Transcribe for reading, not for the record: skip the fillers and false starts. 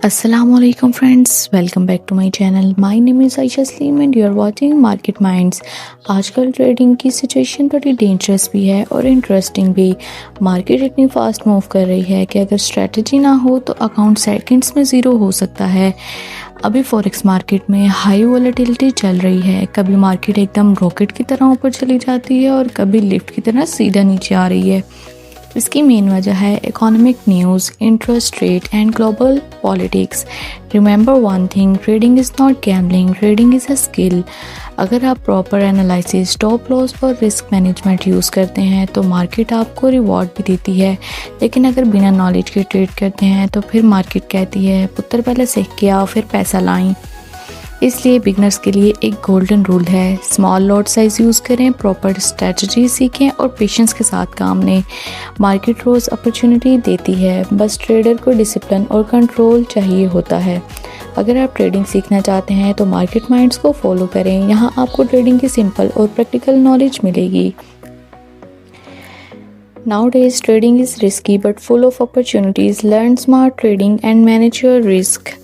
Assalamualaikum friends, welcome back to my channel. My name is Aisha Slim and you are watching Market Minds. आजकल trading की situation बड़ी dangerous भी है और interesting भी। Market इतनी फास्ट मूव कर रही है कि अगर स्ट्रेटजी ना हो तो अकाउंट सेकंड्स में ज़ीरो हो सकता है। अभी फॉरेक्स मार्केट में हाई वॉलेटिलिटी चल रही है। कभी मार्केट एकदम रॉकेट की तरह ऊपर चली जाती है और कभी लिफ्ट की तरह सीधा नीचे आ रही है। इसकी मेन वजह है economic news, interest rate and global politics. Remember one thing, trading is not gambling, trading is a skill. अगर आप प्रॉपर एनालिसिस, स्टॉप लॉस और रिस्क मैनेजमेंट यूज़ करते हैं तो मार्केट आपको रिवॉर्ड भी देती है। लेकिन अगर बिना नॉलेज के ट्रेड करते हैं तो फिर मार्केट कहती है पुत्र पहले सीख के आओ फिर पैसा लाएं। इसलिए बिगनर्स के लिए एक गोल्डन रूल है, स्मॉल लॉट साइज़ यूज़ करें, प्रॉपर स्ट्रेटजी सीखें और पेशेंस के साथ काम लें। मार्केट रोज़ अपॉर्चुनिटी देती है, बस ट्रेडर को डिसिप्लिन और कंट्रोल चाहिए होता है। अगर आप ट्रेडिंग सीखना चाहते हैं तो मार्केट माइंड्स को फॉलो करें। यहाँ आपको ट्रेडिंग की सिंपल और प्रैक्टिकल नॉलेज मिलेगी। Nowadays, trading is risky but full of opportunities. Learn smart trading and manage your risk.